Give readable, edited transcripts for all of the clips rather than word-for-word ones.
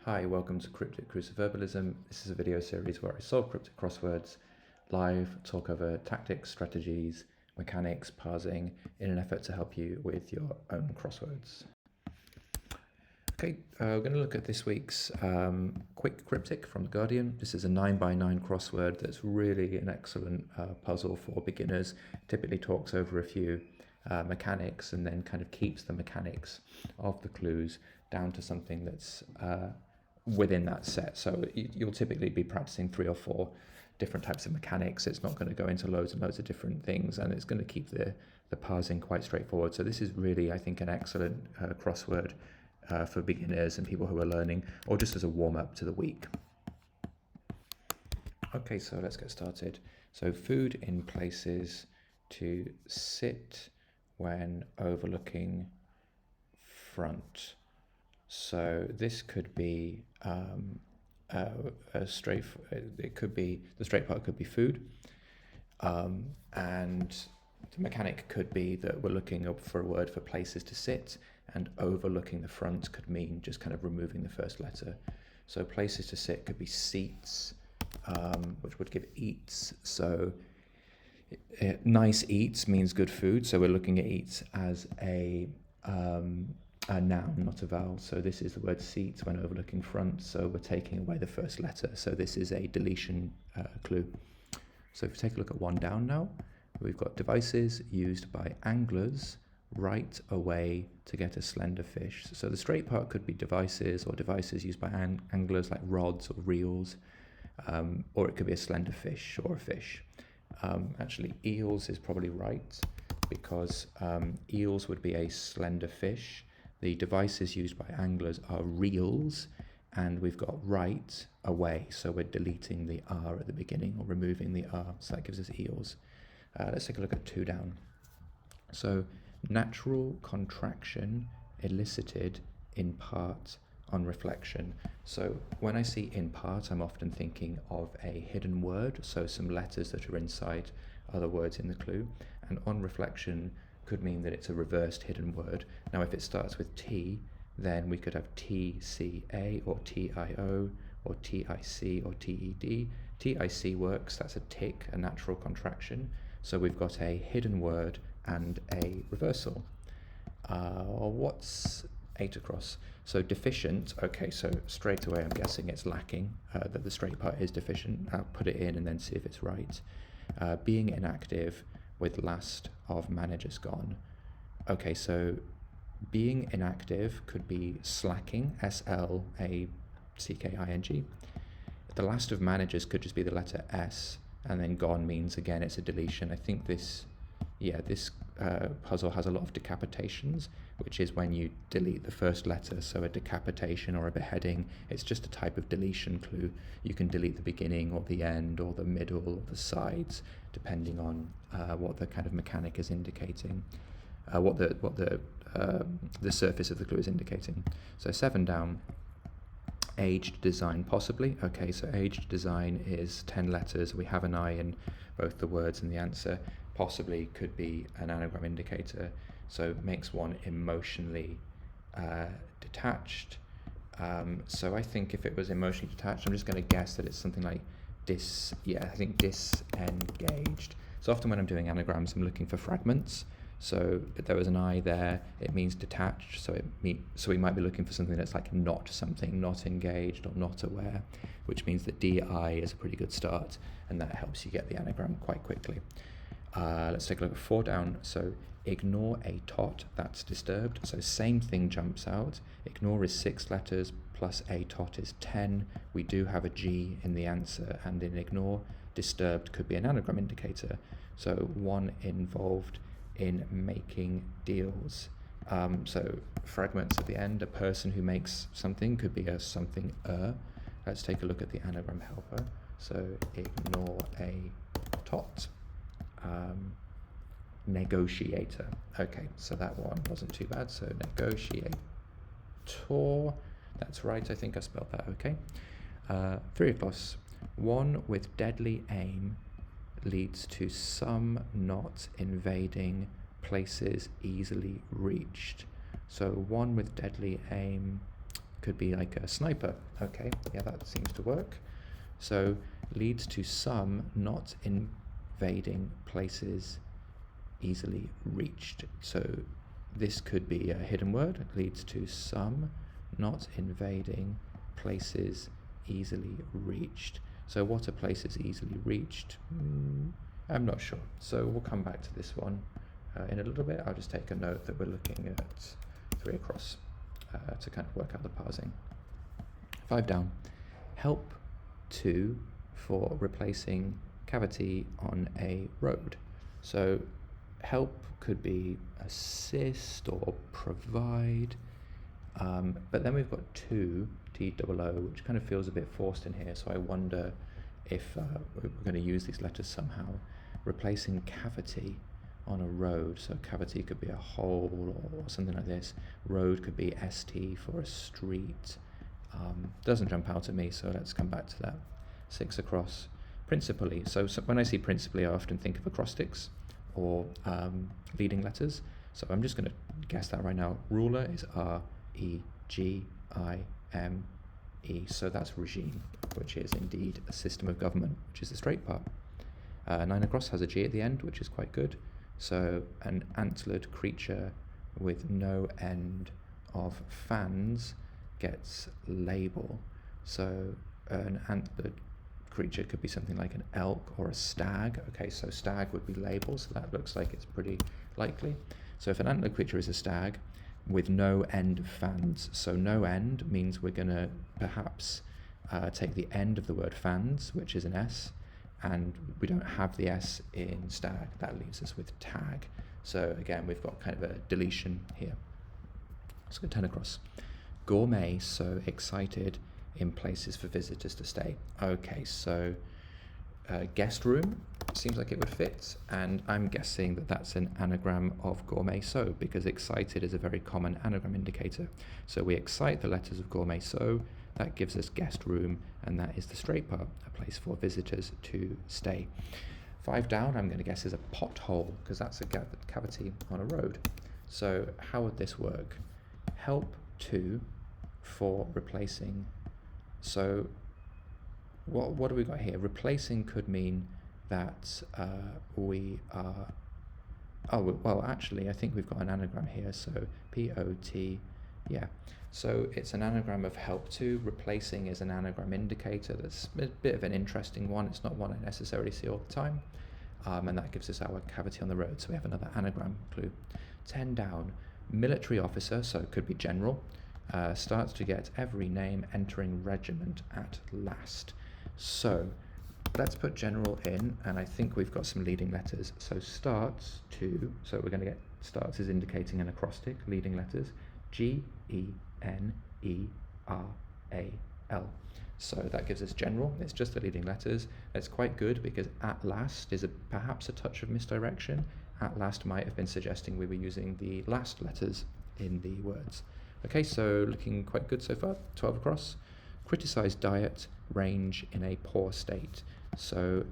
Hi, welcome to Cryptic Cruciverbalism. This is a video series where I solve cryptic crosswords live, talk over tactics, strategies, mechanics, parsing in an effort to help you with your own crosswords. Okay, we're going to look at this week's quick cryptic from The Guardian. This is a 9x9 crossword that's really an excellent puzzle for beginners. Typically talks over a few mechanics and then kind of keeps the mechanics of the clues down to something that's within that set. So you'll typically be practicing 3 or 4 different types of mechanics. It's not going to go into loads and loads of different things, and it's going to keep the parsing quite straightforward. So this is really, I think, an excellent crossword for beginners and people who are learning, or just as a warm-up to the week. Okay, so let's get started. So food in places to sit when overlooking front. So this could be it could be, the straight part could be food, and the mechanic could be that we're looking up for a word for places to sit, and overlooking the front could mean just kind of removing the first letter. So places to sit could be seats, which would give eats. So nice eats means good food. So we're looking at eats as a noun, not a vowel. So this is the word seats when overlooking front. So we're taking away the first letter. So this is a deletion clue. So if we take a look at one down now, we've got devices used by anglers right away to get a slender fish. So the straight part could be devices, or devices used by anglers like rods or reels, or it could be a slender fish or a fish. Actually, eels is probably right, because eels would be a slender fish. The devices used by anglers are reels, and we've got right away, so we're deleting the R at the beginning, or removing the R, so that gives us eels. Let's take a look at 2 down. So natural contraction elicited in part on reflection. So when I see in part, I'm often thinking of a hidden word, so some letters that are inside other words in the clue, and on reflection could mean that it's a reversed hidden word. Now if it starts with T, then we could have TCA or TIO or TIC or TED. TIC works, that's a tick, a natural contraction. So we've got a hidden word and a reversal. What's 8 across? So deficient, okay, so straight away I'm guessing it's lacking, that the straight part is deficient. I'll put it in and then see if it's right. Being inactive with last of managers gone. Okay, so being inactive could be slacking, SLACKING. The last of managers could just be the letter S, and then gone means, again, it's a deletion. I think this puzzle has a lot of decapitations, which is when you delete the first letter. So a decapitation or a beheading, it's just a type of deletion clue. You can delete the beginning or the end or the middle or the sides, depending on what the kind of mechanic is indicating, what the surface of the clue is indicating. So 7 down. Aged design, possibly. Okay, so aged design is 10 letters. We have an I in both the words and the answer. Possibly could be an anagram indicator, so makes one emotionally detached. So I think if it was emotionally detached, I'm just going to guess that it's something like disengaged. So often when I'm doing anagrams, I'm looking for fragments. So if there was an I there, it means detached. So we might be looking for something that's like not something, not engaged or not aware, which means that DI is a pretty good start, and that helps you get the anagram quite quickly. Let's take a look at 4 down. So ignore a tot, that's disturbed. So same thing jumps out. Ignore is 6 letters plus a tot is 10. We do have a G in the answer, and in ignore, disturbed could be an anagram indicator. So one involved in making deals. So fragments at the end, a person who makes something could be a something. Let's take a look at the anagram helper. So ignore a tot. Negotiator. Okay, so that one wasn't too bad. So negotiator. That's right, I think I spelled that okay. 3 across. One with deadly aim leads to some not invading places easily reached. So one with deadly aim could be like a sniper. Okay, yeah, that seems to work. So leads to some not invading places easily reached. So this could be a hidden word. It leads to some not invading places easily reached. So what are places easily reached? I'm not sure. So we'll come back to this one in a little bit. I'll just take a note that we're looking at 3 across to kind of work out the parsing. 5 down. Help to for replacing cavity on a road. So help could be assist or provide, but then we've got to, T-O-O, which kind of feels a bit forced in here, so I wonder if we're going to use these letters somehow. Replacing cavity on a road, so cavity could be a hole or something like this. Road could be ST for a street. Doesn't jump out at me, so let's come back to that. 6 across. Principally, so when I see principally, I often think of acrostics or leading letters. So I'm just going to guess that right now. Ruler is R-E-G-I-M-E, so that's regime, which is indeed a system of government, which is the straight part. 9 across has a G at the end, which is quite good. So an antlered creature with no end of fans gets label. So an antlered creature could be something like an elk or a stag. Okay, so stag would be label, so that looks like it's pretty likely. So if an antlered creature is a stag with no end of fans, so no end means we're going to perhaps take the end of the word fans, which is an S, and we don't have the S in stag. That leaves us with tag. So again, we've got kind of a deletion here. Let's go 10 across. Gourmet, so excited in places for visitors to stay. Okay, so guest room seems like it would fit, and I'm guessing that that's an anagram of gourmet so, because excited is a very common anagram indicator. So we excite the letters of gourmet so, that gives us guest room, and that is the straight part, a place for visitors to stay. 5 down, I'm going to guess is a pothole, because that's a cavity on a road. So how would this work? Help to for replacing. So what do we got here? Replacing could mean that we are, oh, well, actually, I think we've got an anagram here. So P-O-T, yeah. So it's an anagram of help to. Replacing is an anagram indicator. That's a bit of an interesting one. It's not one I necessarily see all the time. And that gives us our cavity on the road. So we have another anagram clue. 10 down, military officer, so it could be general, starts to get every name entering regiment at last. So let's put general in, and I think we've got some leading letters. So starts to, so we're going to get starts is indicating an acrostic, leading letters, G-E-N-E-R-A-L. So that gives us general. It's just the leading letters. It's quite good because at last is perhaps a touch of misdirection. At last might have been suggesting we were using the last letters in the words. Okay, so looking quite good so far. 12 across. Criticize diet range in a poor state. So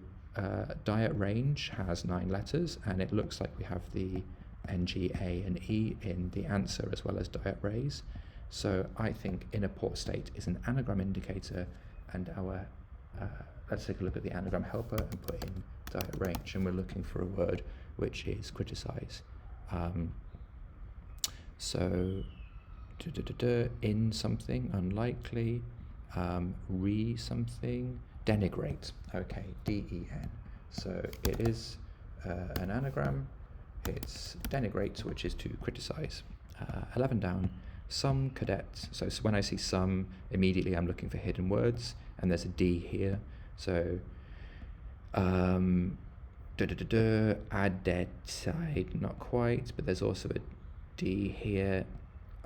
diet range has 9 letters, and it looks like we have the NG, A, and E in the answer as well as diet raise. So I think in a poor state is an anagram indicator, and our let's take a look at the anagram helper and put in diet range, and we're looking for a word which is criticize. So in something, unlikely, re something, denigrate. Okay, D-E-N. So it is an anagram. It's denigrate, which is to criticize. 11 down, some cadets. So when I see some, immediately I'm looking for hidden words, and there's a D here. So adetide, not quite, but there's also a D here.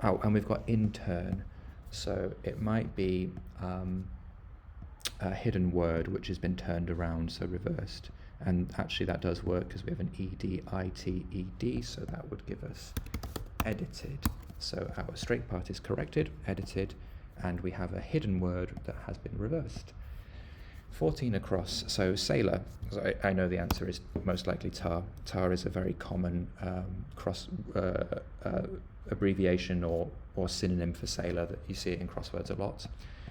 Oh, and we've got intern, so it might be a hidden word which has been turned around, so reversed. And actually that does work because we have an E-D-I-T-E-D, so that would give us edited. So our straight part is corrected, edited, and we have a hidden word that has been reversed. 14 across, so sailor. So I know the answer is most likely tar. Tar is a very common abbreviation or synonym for sailor that you see it in crosswords a lot.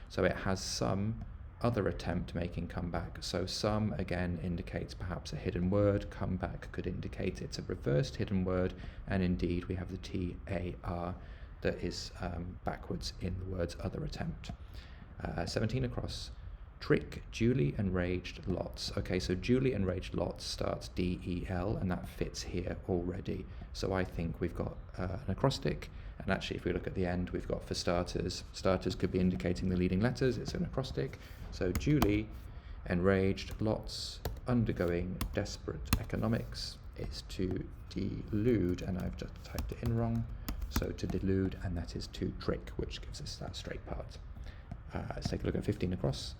So it has some other attempt making comeback. So some again indicates perhaps a hidden word, comeback could indicate it's a reversed hidden word, and indeed we have the TAR that is backwards in the word's other attempt. 17 across. Trick, duly enraged lots. Okay, so duly enraged lots starts DEL, and that fits here already. So I think we've got an acrostic, and actually if we look at the end, we've got for starters could be indicating the leading letters, it's an acrostic. So duly enraged lots undergoing desperate economics is to delude, and I've just typed it in wrong. So to delude, and that is to trick, which gives us that straight part. Let's take a look at 15 across.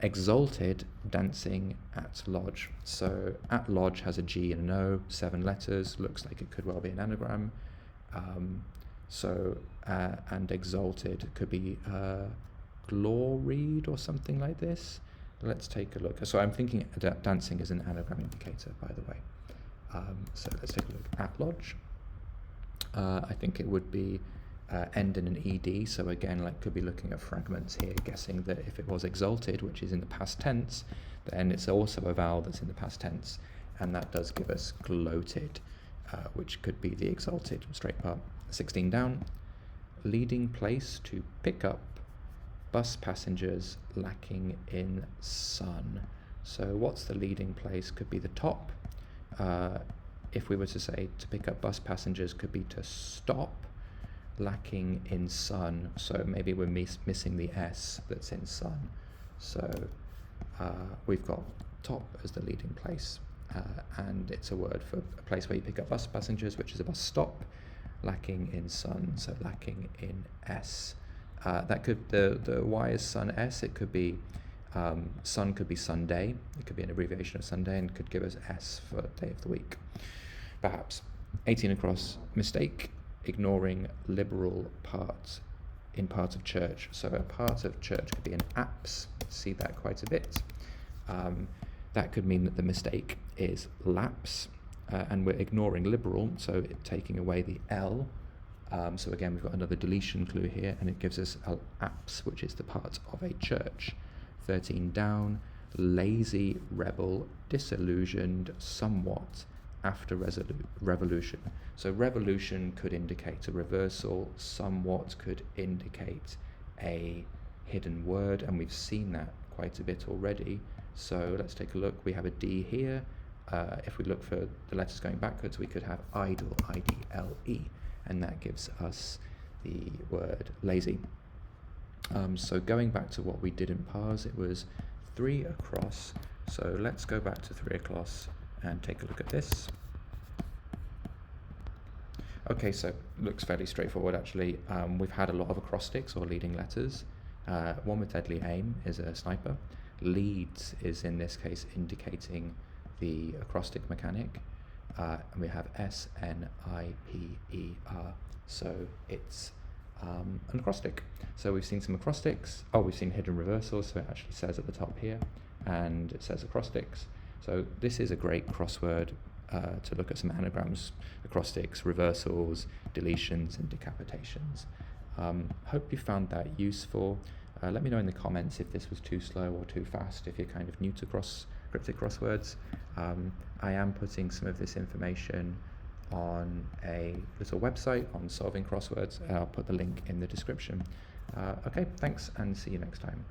Exalted dancing at lodge. So at lodge has a G and an O, 7 letters, looks like it could well be an anagram. And exalted could be gloried or something like this. Let's take a look. So I'm thinking dancing is an anagram indicator, by the way. So let's take a look at lodge. I think it would be end in an ED, so again, like, could be looking at fragments here, guessing that if it was exalted, which is in the past tense, then it's also a vowel that's in the past tense, and that does give us gloated, which could be the exalted straight part. 16 down. Leading place to pick up bus passengers lacking in sun. So what's the leading place? Could be the top. If we were to say to pick up bus passengers, could be to stop. Lacking in sun, so maybe we're missing the S that's in sun. So we've got top as the leading place, and it's a word for a place where you pick up bus passengers, which is a bus stop. Lacking in sun, so lacking in S. That could, the Y is sun S, it could be sun could be Sunday, it could be an abbreviation of Sunday, and could give us S for day of the week, perhaps. 18 across. Mistake, ignoring liberal parts in parts of church. So a part of church could be an apse, see that quite a bit. That could mean that the mistake is lapse, and we're ignoring liberal, so taking away the L. So again, we've got another deletion clue here, and it gives us apse, which is the part of a church. 13 down. Lazy, rebel, disillusioned, somewhat, after revolution. So revolution could indicate a reversal, somewhat could indicate a hidden word, and we've seen that quite a bit already. So let's take a look. We have a D here. If we look for the letters going backwards, we could have idle, I-D-L-E, and that gives us the word lazy. So going back to what we did in pars, it was 3 across. So let's go back to 3 across and take a look at this. Okay, so looks fairly straightforward actually. We've had a lot of acrostics or leading letters. One with deadly aim is a sniper. Leads is in this case indicating the acrostic mechanic. And we have S-N-I-P-E-R, so it's an acrostic. So we've seen some acrostics. Oh, we've seen hidden reversals, so it actually says at the top here, and it says acrostics. So this is a great crossword to look at some anagrams, acrostics, reversals, deletions, and decapitations. Hope you found that useful. Let me know in the comments if this was too slow or too fast, if you're kind of new to cryptic crosswords. I am putting some of this information on a little website on solving crosswords, and I'll put the link in the description. Okay, thanks, and see you next time.